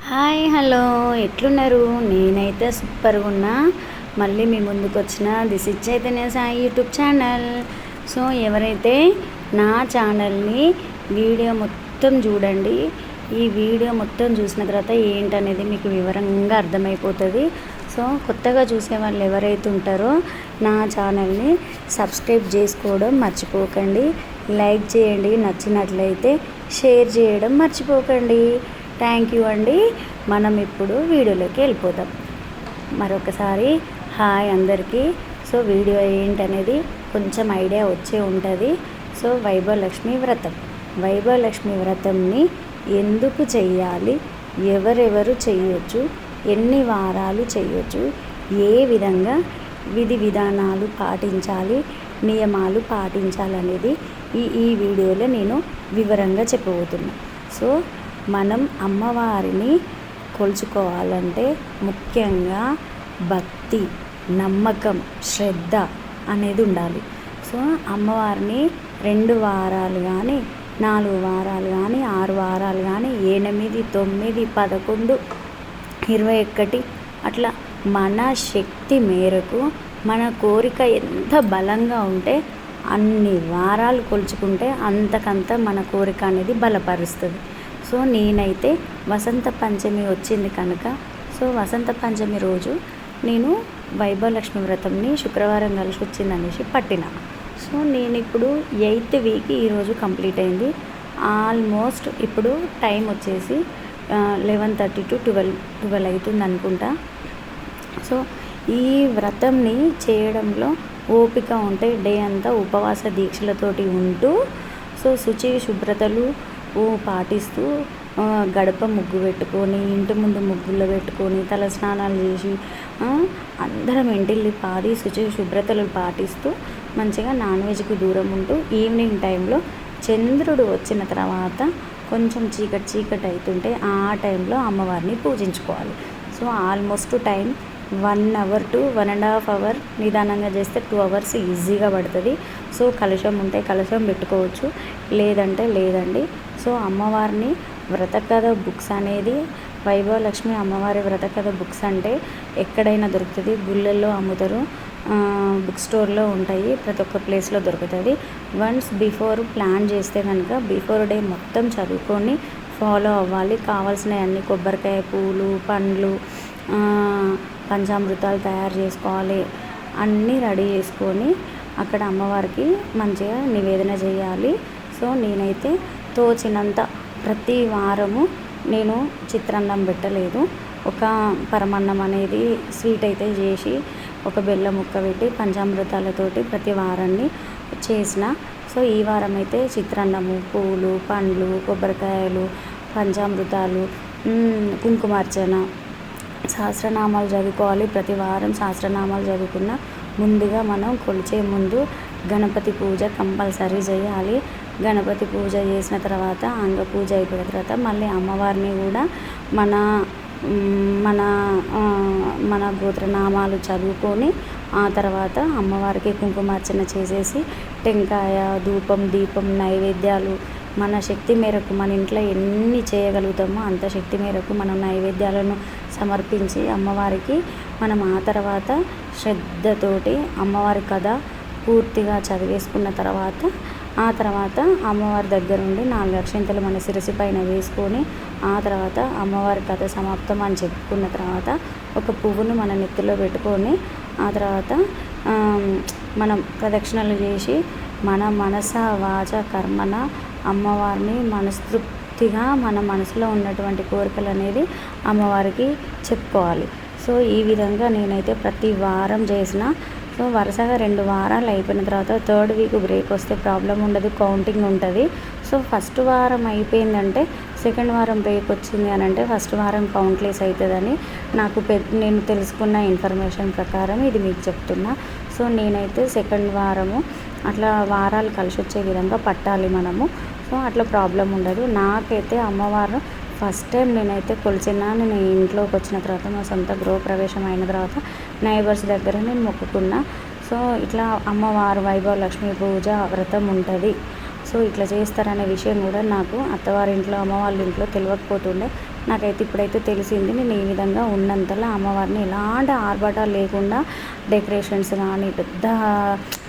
Hi hello ఎట్లున్నారు? నేనైతే సూపర్గా ఉన్నా. మళ్ళీ మీ ముందుకు వచ్చిన this is Chaitanya Sai YouTube channel. So ఎవరైతే నా ఛానల్ని వీడియో మొత్తం చూడండి. ఈ వీడియో మొత్తం చూసిన తర్వాత ఏంటనేది మీకు వివరంగా అర్థమైపోతుంది. సో కొత్తగా చూసే వాళ్ళు ఎవరైతే ఉంటారో నా ఛానల్ని సబ్స్క్రైబ్ చేసుకోవడం మర్చిపోకండి. లైక్ చేయండి, నచ్చినట్లయితే షేర్ చేయడం మర్చిపోకండి. థ్యాంక్ యూ అండి. మనం ఇప్పుడు వీడియోలోకి వెళ్ళిపోదాం. మరొకసారి హాయ్ అందరికీ. సో వీడియో ఏంటనేది కొంచెం ఐడియా వచ్చే ఉంటుంది. సో వైభవలక్ష్మి వ్రతంని ఎందుకు చెయ్యాలి, ఎవరెవరు చేయొచ్చు, ఎన్ని వారాలు చేయొచ్చు, ఏ విధంగా విధి విధానాలు పాటించాలి, నియమాలు పాటించాలనేది ఈ వీడియోలో నేను వివరంగా చెప్పబోతున్నా. సో మనం అమ్మవారిని కొలుచుకోవాలంటే ముఖ్యంగా భక్తి, నమ్మకం, శ్రద్ధ అనేది ఉండాలి. సో అమ్మవారిని 2 వారాలు కానీ, 4 వారాలు కానీ, 6 వారాలు కానీ, 8, 9, 11, 21 అట్లా మన శక్తి మేరకు మన కోరిక ఎంత బలంగా ఉంటే అన్ని వారాలు కొలుచుకుంటే అంతకంత మన కోరిక అనేది బలపరుస్తుంది. సో నేనైతే వసంత పంచమి వచ్చింది కనుక వసంత పంచమి రోజు నేను వైభవలక్ష్మి వ్రతంని శుక్రవారం కలిసి వచ్చిందనేసి పట్టిన. సో నేను ఇప్పుడు 8th వీక్ ఈరోజు కంప్లీట్ అయింది. ఆల్మోస్ట్ ఇప్పుడు టైం వచ్చేసి 11:30 to 12 అవుతుంది అనుకుంటా. సో ఈ వ్రతంని చేయడంలో ఓపిక ఉంటే డే అంతా ఉపవాస దీక్షలతోటి ఉంటూ శుచి శుభ్రతలు పాటిస్తూ గడప ముగ్గు పెట్టుకొని, ఇంటి ముందు ముగ్గుల్లో పెట్టుకొని, తల స్నానాలు చేసి అందరం ఇంటిల్లి పాది శుచి శుభ్రతలు పాటిస్తూ మంచిగా నాన్ వెజ్కి దూరం ఉంటూ ఈవినింగ్ టైంలో చంద్రుడు వచ్చిన తర్వాత కొంచెం చీకటి అవుతుంటే ఆ టైంలో అమ్మవారిని పూజించుకోవాలి. So almost time 1 hour to 1.5 hours, నిదానంగా చేస్తే 2 hours ఈజీగా పడుతుంది. సో కలశం ఉంటే కలశం పెట్టుకోవచ్చు, లేదంటే లేదండి. సో అమ్మవారిని వ్రతకథ బుక్స్ అనేది వైభవలక్ష్మి అమ్మవారి వ్రతకథ బుక్స్ అంటే ఎక్కడైనా దొరుకుతుంది. గుళ్ళల్లో అమ్ముతారు, బుక్ స్టోర్లో ఉంటాయి, ప్రతి ఒక్క ప్లేస్లో దొరుకుతుంది. వన్స్ బిఫోర్ ప్లాన్ చేస్తే కనుక బిఫోర్ డే మొత్తం చదువుకొని ఫాలో అవ్వాలి. కావాల్సిన అన్ని కొబ్బరికాయ, పూలు, పండ్లు, పంచామృతాలు తయారు చేసుకోవాలి. అన్నీ రెడీ చేసుకొని అక్కడ అమ్మవారికి మంచిగా నివేదన చేయాలి. సో నేనైతే తోచినంత ప్రతి వారము నేను చిత్రాన్నం పెట్టలేదు, ఒక పరమాన్నం అనేది స్వీట్ అయితే చేసి ఒక బెల్లం ముక్క పెట్టి పంచామృతాలతోటి ప్రతి వారాన్ని చేసిన. సో ఈ వారం అయితే చిత్రాన్నము, పూలు, పండ్లు, కొబ్బరికాయలు, పంచామృతాలు, కుంకుమార్చన, సహస్రనామాలు చదువుకోవాలి. ప్రతి వారం సహస్రనామాలు చదువుకున్న ముందుగా మనం కొలిచే ముందు గణపతి పూజ కంపల్సరీ చేయాలి. గణపతి పూజ చేసిన తర్వాత అంగ పూజ అయిపోయిన తర్వాత మళ్ళీ అమ్మవారిని కూడా మన మన మన గోత్రనామాలు చదువుకొని ఆ తర్వాత అమ్మవారికి కుంకుమార్చన చేసేసి టెంకాయ, ధూపం, దీపం, నైవేద్యాలు మన శక్తి మేరకు మన ఇంట్లో ఎన్ని చేయగలుగుతామో అంత శక్తి మేరకు మనం నైవేద్యాలను సమర్పించి అమ్మవారికి మనం ఆ తర్వాత శ్రద్ధతోటి అమ్మవారి కథ పూర్తిగా చదివేసుకున్న తర్వాత ఆ తర్వాత అమ్మవారి దగ్గర నుండి 4 అక్షింతలు మన శిరసి పైన వేసుకొని ఆ తర్వాత అమ్మవారి కథ సమాప్తం అని చెప్పుకున్న తర్వాత ఒక పువ్వును మన నెత్తిలో పెట్టుకొని ఆ తర్వాత మనం ప్రదక్షిణలు చేసి మన మనస వాచ కర్మన అమ్మవారిని మనస్తృప్తిగా మన మనసులో ఉన్నటువంటి కోరికలు అనేది అమ్మవారికి చెప్పుకోవాలి. సో ఈ విధంగా నేనైతే ప్రతి వారం చేసిన. సో వరుసగా 2 వారాలు అయిపోయిన తర్వాత 3rd వీక్ బ్రేక్ వస్తే ప్రాబ్లం ఉండదు, కౌంటింగ్ ఉంటుంది. సో ఫస్ట్ వారం అయిపోయిందంటే 2nd వారం బ్రేక్ వచ్చింది అని అంటే ఫస్ట్ వారం కౌంట్లెస్ అవుతుందని నేను తెలుసుకున్న ఇన్ఫర్మేషన్ ప్రకారం ఇది మీకు చెప్తున్నా. సో నేనైతే 2nd వారము అట్లా వారాలు కలిసి వచ్చే విధంగా పట్టాలి మనము. సో అట్లా ప్రాబ్లం ఉండదు. నాకైతే అమ్మవారు ఫస్ట్ టైం నేనైతే కొలిచిన, నేను ఇంట్లోకి వచ్చిన తర్వాత మా సొంత గృహప్రవేశం అయిన తర్వాత నైబర్స్ దగ్గర నేను మొక్కుకున్నా. సో ఇట్లా అమ్మవారు వైభవలక్ష్మి పూజ వ్రతం ఉంటుంది. సో ఇట్లా చేస్తారనే విషయం కూడా నాకు అత్తవారింట్లో అమ్మ వాళ్ళ ఇంట్లో తెలియకపోతుండే. నాకైతే ఇప్పుడైతే తెలిసింది. నేను ఈ విధంగా ఉన్నంతలో అమ్మవారిని ఎలాంటి ఆర్భాటాలు లేకుండా డెకరేషన్స్ కానీ పెద్ద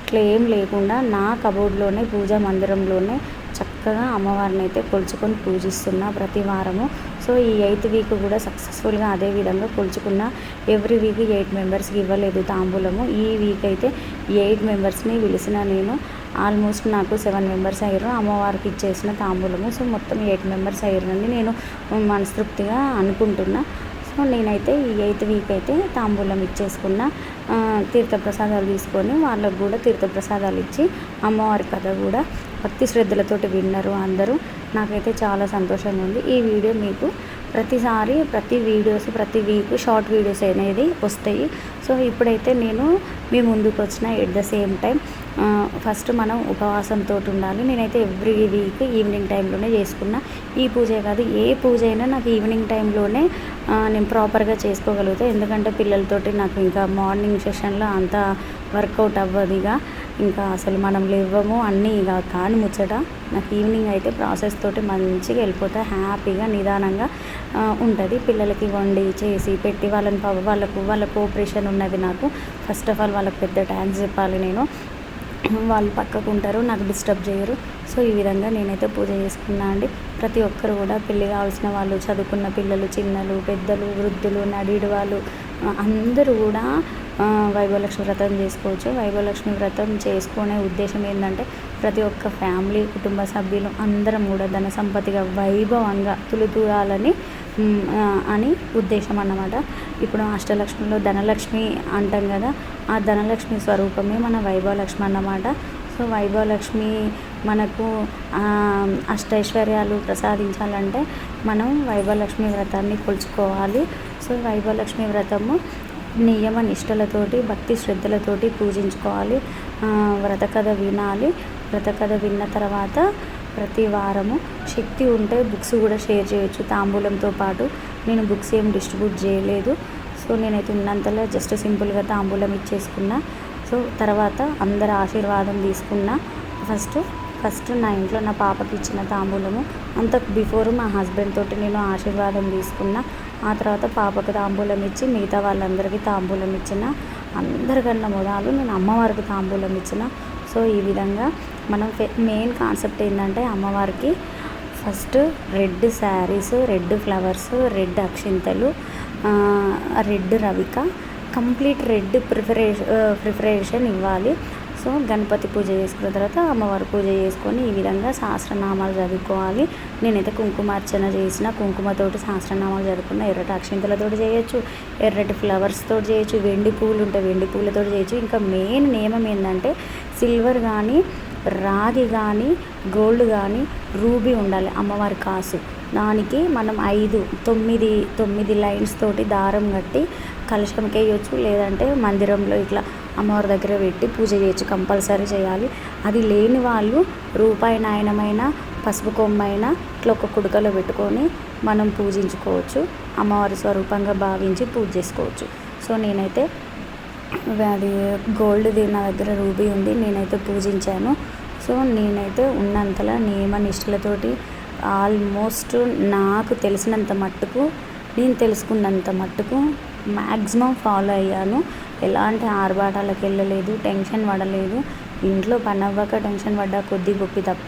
ఇట్లా ఏం లేకుండా నా కబోర్డ్లోనే పూజా మందిరంలోనే చక్కగా అమ్మవారిని అయితే కొలుచుకొని పూజిస్తున్నా ప్రతి వారము. సో ఈ 8th వీక్ కూడా సక్సెస్ఫుల్గా అదే విధంగా కొలుచుకున్న. ఎవ్రీ వీక్ 8 మెంబర్స్కి ఇవ్వలేదు తాంబూలము. ఈ వీక్ అయితే 8 మెంబర్స్ని పిలిచిన నేను. ఆల్మోస్ట్ నాకు 7 మెంబర్స్ అయ్యారు అమ్మవారికి ఇచ్చేసిన తాంబూలము. సో మొత్తం 8 మెంబర్స్ అయ్యారని నేను మనస్తృప్తిగా అనుకుంటున్నా. సో నేనైతే ఈ 8th వీక్ అయితే తాంబూలం ఇచ్చేసుకున్న. తీర్థప్రసాదాలు తీసుకొని వాళ్ళకు కూడా తీర్థప్రసాదాలు ఇచ్చి అమ్మవారి కథ కూడా భక్తి శ్రద్ధలతోటి విన్నారు అందరూ. నాకైతే చాలా సంతోషంగా ఉంది. ఈ వీడియో మీకు ప్రతిసారి ప్రతి వీక్ షార్ట్ వీడియోస్ అనేది వస్తాయి. సో ఇప్పుడైతే నేను మీ ముందుకు వచ్చిన at the same time first మనం ఉపవాసంతో ఉండాలి. నేనైతే ఎవ్రీ వీక్ ఈవినింగ్ టైంలోనే చేసుకున్నా. ఈ పూజే కాదు ఏ పూజ అయినా నాకు ఈవినింగ్ టైంలోనే నేను ప్రాపర్గా చేసుకోగలుగుతాను. ఎందుకంటే పిల్లలతోటి నాకు ఇంకా మార్నింగ్ సెషన్లో అంత వర్కౌట్ అవ్వదు. ఇంకా అసలు మనం లేవము అన్నీ ఇక కాని ముచ్చట. నాకు ఈవినింగ్ అయితే ప్రాసెస్ తోటి మంచిగా వెళ్ళిపోతా, హ్యాపీగా నిదానంగా ఉంటుంది. పిల్లలకి వండి చేసి పెట్టి వాళ్ళ కోఆపరేషన్ ఉన్నది నాకు. ఫస్ట్ ఆఫ్ ఆల్ వాళ్ళకి పెద్ద థ్యాంక్స్ చెప్పాలి నేను. వాళ్ళు పక్కకు ఉంటారు, నాకు డిస్టర్బ్ చేయరు. సో ఈ విధంగా నేనైతే పూజ చేసుకున్నా అండి. ప్రతి ఒక్కరు కూడా పెళ్ళి కావాల్సిన వాళ్ళు, చదువుకున్న పిల్లలు, చిన్నలు, పెద్దలు, వృద్ధులు, నడిడు వాళ్ళు అందరూ కూడా వైభవలక్ష్మి వ్రతం చేసుకోవచ్చు. వైభవలక్ష్మి వ్రతం చేసుకునే ఉద్దేశం ఏంటంటే ప్రతి ఒక్క ఫ్యామిలీ కుటుంబ సభ్యులు అందరం కూడా ధన సంపత్తిగా వైభవంగా తులుతూరాలని అని ఉద్దేశం అన్నమాట. ఇప్పుడు అష్టలక్ష్మిలో ధనలక్ష్మి అంటాం కదా, ఆ ధనలక్ష్మి స్వరూపమే మన వైభవలక్ష్మి అన్నమాట. సో వైభవలక్ష్మి మనకు అష్టైశ్వర్యాలు ప్రసాదించాలంటే మనం వైభవలక్ష్మి వ్రతాన్ని కొలుచుకోవాలి. సో వైభవలక్ష్మి వ్రతము నియమ నిష్టలతోటి భక్తి శ్రద్ధలతోటి పూజించుకోవాలి. వ్రత కథ వినాలి. వ్రత కథ విన్న తర్వాత ప్రతి వారము శక్తి ఉంటే బుక్స్ కూడా షేర్ చేయొచ్చు తాంబూలంతో పాటు. నేను బుక్స్ ఏం డిస్ట్రిబ్యూట్ చేయలేదు. సో నేనైతే ఉన్నంతలో జస్ట్ సింపుల్గా తాంబూలం ఇచ్చేసుకున్నా. సో తర్వాత అందరి ఆశీర్వాదం తీసుకున్నా. ఫస్ట్ నా ఇంట్లో నా పాపకి ఇచ్చిన తాంబూలము, అంతకు బిఫోర్ మా హస్బెండ్ తోటి నేను ఆశీర్వాదం తీసుకున్నా. ఆ తర్వాత పాపకు తాంబూలం ఇచ్చి మిగతా వాళ్ళందరికీ తాంబూలం ఇచ్చిన. అందరికన్నా మొదలు నేను అమ్మవారికి తాంబూలం ఇచ్చిన. సో ఈ విధంగా మనం మెయిన్ కాన్సెప్ట్ ఏంటంటే అమ్మవారికి first red saris, red flowers, red అక్షింతలు, రెడ్ రవిక, కంప్లీట్ రెడ్ ప్రిపరేషన్ ఇవ్వాలి. సో గణపతి పూజ చేసుకున్న తర్వాత అమ్మవారి పూజ చేసుకొని ఈ విధంగా సహస్రనామాలు చదువుకోవాలి. నేనైతే కుంకుమార్చన చేసిన, కుంకుమతోటి సహస్రనామాలు చదువుకున్న. ఎర్రటి అక్షింతలతోటి చేయొచ్చు, ఎర్రటి ఫ్లవర్స్ తోటి చేయొచ్చు, వెండి పూలు ఉంటే వెండి పూలతోటి చేయొచ్చు. ఇంకా మెయిన్ నియమం ఏంటంటే సిల్వర్ కానీ, రాగి కానీ, గోల్డ్ కానీ, రూబీ ఉండాలి అమ్మవారి కాసు. దానికి మనం 9 లైన్స్ తోటి దారం కట్టి కలశంకి వేయచ్చు, లేదంటే మందిరంలో ఇట్లా అమ్మవారి దగ్గర పెట్టి పూజ చేయొచ్చు. కంపల్సరీ చేయాలి. అది లేని వాళ్ళు రూపాయి నాయనమైన, పసుపు కొమ్మైన ఇట్లా ఒక కుడుకలో పెట్టుకొని మనం పూజించుకోవచ్చు. అమ్మవారి స్వరూపంగా భావించి పూజ చేసుకోవచ్చు. సో నేనైతే అది గోల్డ్ది నా దగ్గర రూబీ ఉంది, నేనైతే పూజించాను. సో నేనైతే ఉన్నంతలా నియమ నిష్ఠలతోటి ఆల్మోస్ట్ నాకు తెలిసినంత మట్టుకు, నేను తెలుసుకున్నంత మట్టుకు మ్యాక్సిమం ఫాలో అయ్యాను. ఎలాంటి ఆర్భాటాలకు వెళ్ళలేదు, టెన్షన్ పడలేదు. ఇంట్లో పని అవ్వక టెన్షన్ పడ్డా కొద్ది గొప్పి తప్ప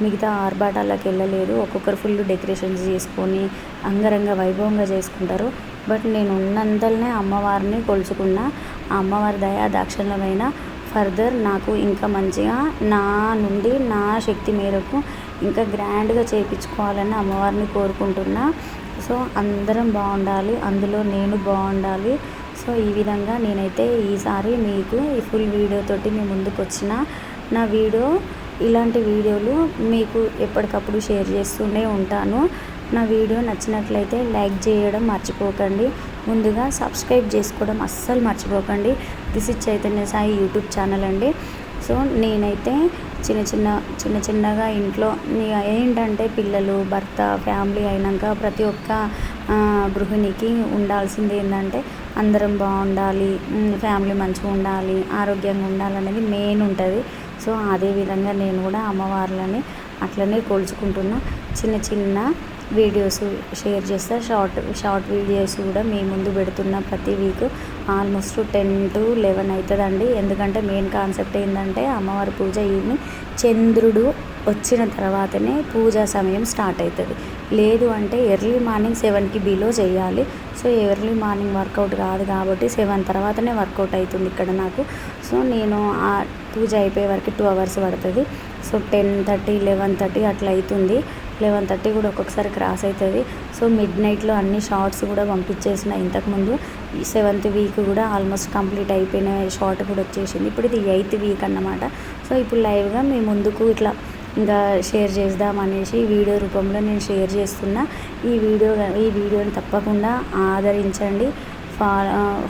మిగతా ఆర్భాటాలకు వెళ్ళలేదు. ఒక్కొక్కరు ఫుల్ డెకరేషన్స్ చేసుకొని అంగరంగ వైభవంగా చేసుకుంటారు. బట్ నేను ఉన్నంతలోనే అమ్మవారిని కొలుచుకున్న. ఆ అమ్మవారి దయా దాక్షిణ్యమైన ఫర్దర్ నాకు ఇంకా మంచిగా నా నుండి నా శక్తి మేరకు ఇంకా గ్రాండ్గా చేయించుకోవాలని అమ్మవారిని కోరుకుంటున్నా. సో అందరం బాగుండాలి, అందులో నేను బాగుండాలి. సో ఈ విధంగా నేనైతే ఈసారి మీకు ఈ ఫుల్ వీడియోతోటి మీ ముందుకు వచ్చిన. నా వీడియో ఇలాంటి వీడియోలు మీకు ఎప్పటికప్పుడు షేర్ చేస్తూనే ఉంటాను. నా వీడియో నచ్చినట్లయితే లైక్ చేయడం మర్చిపోకండి. ముందుగా సబ్స్క్రైబ్ చేసుకోవడం అస్సలు మర్చిపోకండి. This is Chaitanya Sai YouTube channel అండి. సో నేనైతే చిన్నగా ఇంట్లో ఏంటంటే పిల్లలు, భర్త, ఫ్యామిలీ అయినాక ప్రతి ఒక్క గృహిణికి ఉండాల్సింది ఏంటంటే అందరం బాగుండాలి, ఫ్యామిలీ మంచిగా ఉండాలి, ఆరోగ్యంగా ఉండాలనేది మెయిన్ ఉంటుంది. సో అదేవిధంగా నేను కూడా అమ్మవార్లని అట్లనే కొలుచుకుంటున్నా. చిన్న వీడియోస్ షేర్ చేస్తా. షార్ట్ వీడియోస్ కూడా మీ ముందు పెడుతున్న ప్రతి వీక్ ఆల్మోస్ట్ 10 to 11 అవుతుందండి. ఎందుకంటే మెయిన్ కాన్సెప్ట్ ఏంటంటే అమ్మవారి పూజ ఈవినింగ్ చంద్రుడు వచ్చిన తర్వాతనే పూజా సమయం స్టార్ట్ అవుతుంది. లేదు అంటే ఎర్లీ మార్నింగ్ 7కి బిలో చేయాలి. సో ఎర్లీ మార్నింగ్ వర్కౌట్ కాదు కాబట్టి 7 తర్వాతనే వర్కౌట్ అవుతుంది ఇక్కడ నాకు. సో నేను ఆ పూజ అయిపోయే వరకు 2 hours పడుతుంది. సో 10:30 11:30 అట్లా అవుతుంది. 11:30 కూడా ఒక్కొక్కసారి క్రాస్ అవుతుంది. సో మిడ్ నైట్లో అన్ని షార్ట్స్ కూడా పంపించేసిన ఇంతకుముందు. 7th వీక్ కూడా ఆల్మోస్ట్ కంప్లీట్ అయిపోయిన షార్ట్ కూడా వచ్చేసింది. ఇప్పుడు ఇది 8th వీక్ అన్నమాట. సో ఇప్పుడు లైవ్గా మీ ముందుకు ఇట్లా ఇంకా షేర్ చేద్దామనేసి వీడియో రూపంలో నేను షేర్ చేస్తున్నా. ఈ వీడియోని తప్పకుండా ఆదరించండి,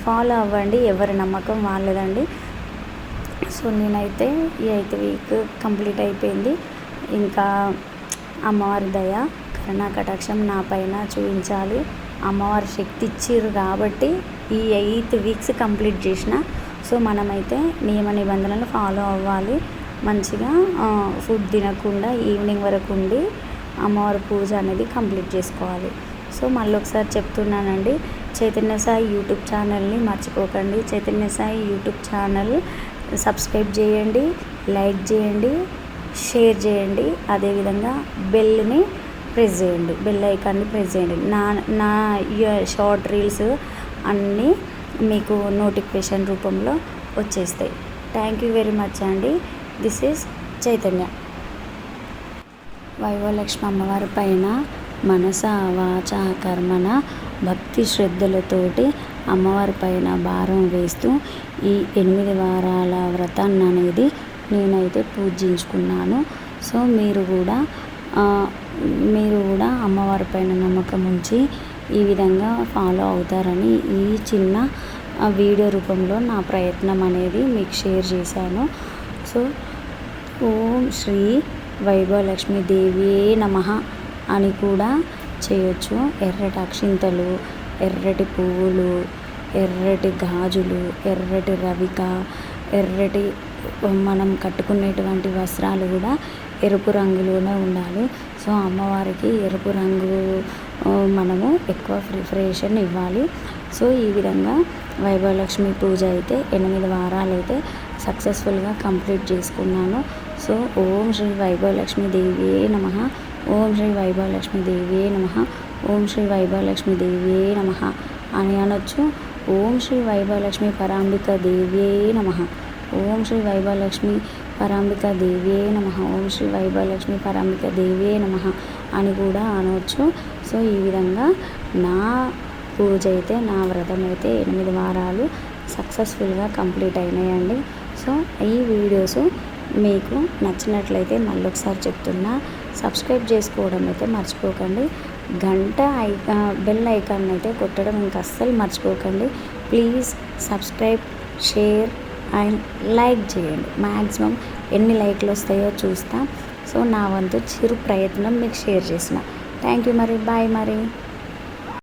ఫాలో అవ్వండి. ఎవరి నమ్మకం వాళ్ళదండి. సో నేనైతే ఈ 8th వీక్ కంప్లీట్ అయిపోయింది. ఇంకా అమ్మవారి దయ కరుణా కటాక్షం నా పైన చూపించాలి. అమ్మవారి శక్తి ఇచ్చిర్రు కాబట్టి ఈ 8 weeks కంప్లీట్ చేసిన. సో మనమైతే నియమ నిబంధనలు ఫాలో అవ్వాలి. మంచిగా ఫుడ్ తినకుండా ఈవినింగ్ వరకు ఉండి అమ్మవారి పూజ అనేది కంప్లీట్ చేసుకోవాలి. సో మళ్ళీ ఒకసారి చెప్తున్నానండి, చైతన్య సాయి యూట్యూబ్ ఛానల్ని మర్చిపోకండి. Chaitanya Sai YouTube channel subscribe చేయండి, లైక్ చేయండి, షేర్ చేయండి. అదేవిధంగా బెల్ని ప్రెస్ చేయండి, బెల్ ఐకాన్ని ప్రెస్ చేయండి. నా షార్ట్ రీల్స్ అన్నీ మీకు నోటిఫికేషన్ రూపంలో వచ్చేస్తాయి. థ్యాంక్ యూ వెరీ మచ్ అండి. This is Chaitanya. వైభవలక్ష్మి అమ్మవారి పైన మనస వాచ కర్మన భక్తి శ్రద్ధలతోటి అమ్మవారి పైన భారం వేస్తూ ఈ 8 వారాల వ్రతాన్ని అనేది నేనైతే పూజించుకున్నాను. సో మీరు కూడా అమ్మవారి పైన నమ్మకం ఉంచి ఈ విధంగా ఫాలో అవుతారని ఈ చిన్న వీడియో రూపంలో నా ప్రయత్నం అనేది మీకు షేర్ చేశాను. సో ఓం శ్రీ వైభవలక్ష్మి దేవియే నమః అని కూడా చేయొచ్చు. ఎర్రటి అక్షింతలు, ఎర్రటి పువ్వులు, ఎర్రటి గాజులు, ఎర్రటి రవిక, ఎర్రటి మనం కట్టుకునేటువంటి వస్త్రాలు కూడా ఎరుపు రంగులోనే ఉండాలి. సో అమ్మవారికి ఎరుపు రంగు మనము ఎక్కువ ప్రిఫరేషన్ ఇవ్వాలి. సో ఈ విధంగా వైభవలక్ష్మి పూజ అయితే 8 వారాలు అయితే సక్సెస్ఫుల్గా కంప్లీట్ చేసుకున్నాను. సో ఓం శ్రీ వైభవలక్ష్మి దేవియే నమః, ఓం శ్రీ వైభవలక్ష్మి దేవియే నమః, ఓం శ్రీ వైభవలక్ష్మి దేవియే నమః అని అనొచ్చు. ఓం శ్రీ వైభవలక్ష్మి పరాంబిక దేవియే నమః, ఓం శ్రీ వైభవలక్ష్మి పరాంబిక దేవియే నమః, ఓం శ్రీ వైభవలక్ష్మి పరాంబిక దేవియే నమః అని కూడా అనవచ్చు. సో ఈ విధంగా నా పూజ అయితే, నా వ్రతం అయితే 8 వారాలు సక్సెస్ఫుల్గా కంప్లీట్ అయినాయండి. సో ఈ వీడియోస్ మీకు నచ్చినట్లయితే మళ్ళీ ఒకసారి చెప్తున్నా, సబ్స్క్రైబ్ చేసుకోవడం అయితే మర్చిపోకండి. బెల్ ఐకాన్ అయితే కొట్టడం ఇంకా అస్సలు మర్చిపోకండి. Please subscribe, share and like చేయండి. మ్యాక్సిమం ఎన్ని లైక్లు వస్తాయో చూస్తా. సో నా వంతు చిరు ప్రయత్నం మీకు షేర్ చేసిన. థ్యాంక్ యూ మరి. బాయ్ మరి.